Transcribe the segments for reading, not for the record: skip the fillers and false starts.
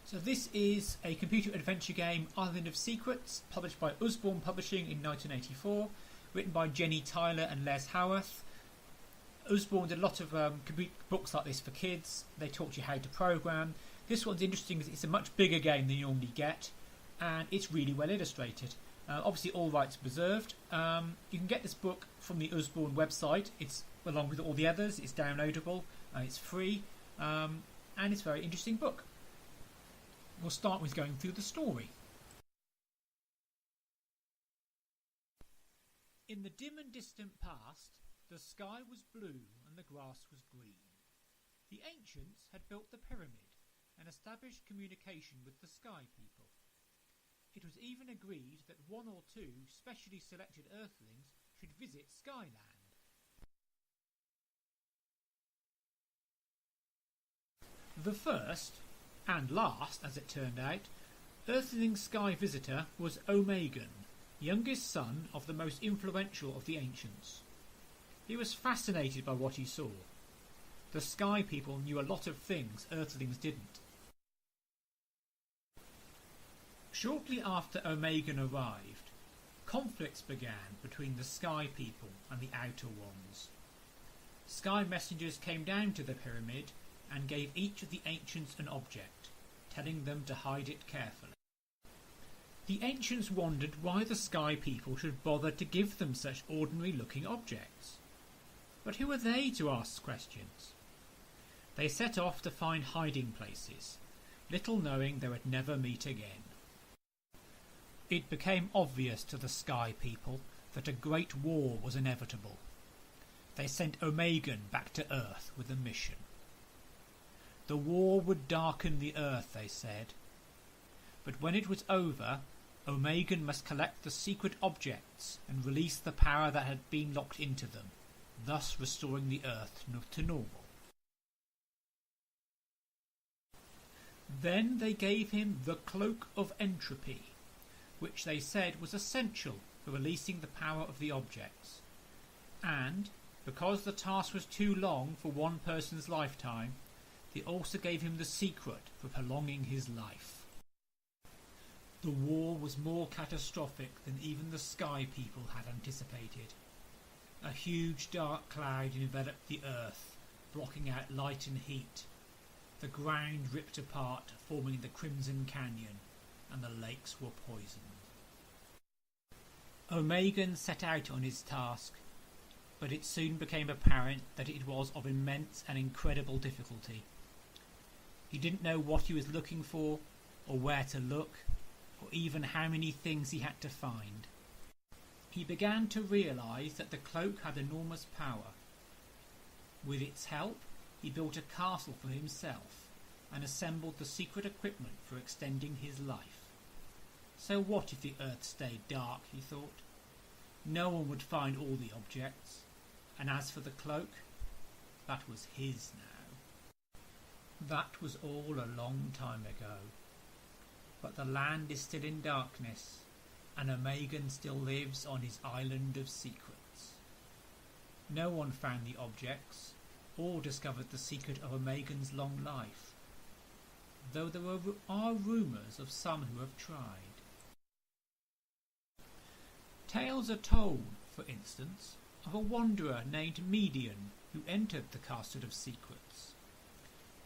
So this is a computer adventure game, Island of Secrets, published by Usborne Publishing in 1984, written by Jenny Tyler and Les Howarth. Usborne did a lot of books like this for kids. They taught you how to program. This one's interesting because it's a much bigger game than you normally get, and it's really well illustrated. Obviously all rights preserved. You can get this book from the Usborne website. It's along with all the others. It's downloadable. It's free, and it's a very interesting book. We'll start with going through the story. In the dim and distant past, the sky was blue and the grass was green. The ancients had built the pyramid and established communication with the sky people. It was even agreed that one or two specially selected earthlings should visit Skyland. The first, and last as it turned out, earthling sky visitor was Omegan, youngest son of the most influential of the ancients. He was fascinated by what he saw. The sky people knew a lot of things earthlings didn't. Shortly after Omegan arrived, conflicts began between the sky people and the outer ones. Sky messengers came down to the pyramid and gave each of the ancients an object, telling them to hide it carefully. The ancients wondered why the sky people should bother to give them such ordinary-looking objects. But who are they to ask questions? They set off to find hiding places, little knowing they would never meet again. It became obvious to the sky people that a great war was inevitable. They sent Omegan back to Earth with a mission. The war would darken the earth, they said. But when it was over, Omegan must collect the secret objects and release the power that had been locked into them, thus restoring the earth to normal. Then they gave him the Cloak of Entropy, which they said was essential for releasing the power of the objects. And, because the task was too long for one person's lifetime, they also gave him the secret for prolonging his life. The war was more catastrophic than even the sky people had anticipated. A huge dark cloud enveloped the earth, blocking out light and heat. The ground ripped apart, forming the Crimson Canyon, and the lakes were poisoned. Omegan set out on his task, but it soon became apparent that it was of immense and incredible difficulty. He didn't know what he was looking for, or where to look, or even how many things he had to find. He began to realise that the cloak had enormous power. With its help, he built a castle for himself, and assembled the secret equipment for extending his life. So what if the earth stayed dark, he thought? No one would find all the objects, and as for the cloak, that was his now. That was all a long time ago. But the land is still in darkness, and Omegan still lives on his island of secrets. No one found the objects, or discovered the secret of Omegan's long life, though there are rumours of some who have tried. Tales are told, for instance, of a wanderer named Median who entered the Castle of Secrets.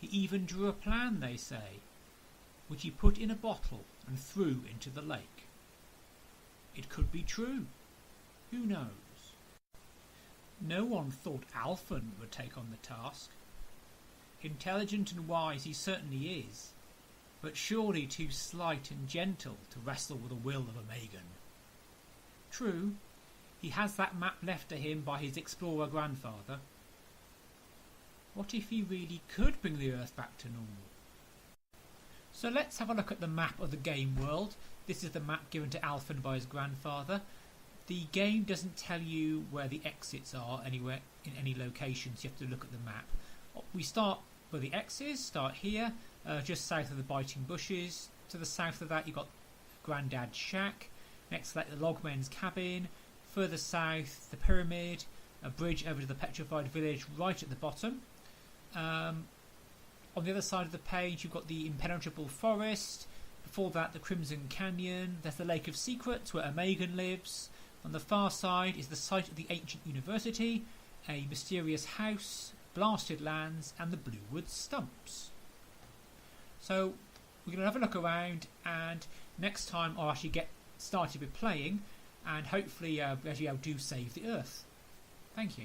He even drew a plan, they say, which he put in a bottle and threw into the lake. It could be true. Who knows? No one thought Alfyn would take on the task. Intelligent and wise he certainly is, but surely too slight and gentle to wrestle with the will of Omegan. True, he has that map left to him by his explorer grandfather. What if he really could bring the Earth back to normal? So let's have a look at the map of the game world. This is the map given to Alfyn by his grandfather. The game doesn't tell you where the exits are anywhere in any locations. You have to look at the map. We start where the X is, start here, just south of the biting bushes. To the south of that you've got Grandad's shack. Next to that the logmen's cabin. Further south the pyramid, a bridge over to the petrified village right at the bottom. On On the other side of the page, you've got the impenetrable forest. Before that, the Crimson Canyon. There's the Lake of Secrets, where Omegan lives. On the far side is the site of the ancient university, a mysterious house, blasted lands, and the Bluewood Stumps. So we're going to have a look around, and next time I'll actually get started with playing, and hopefully actually I do save the Earth. Thank you.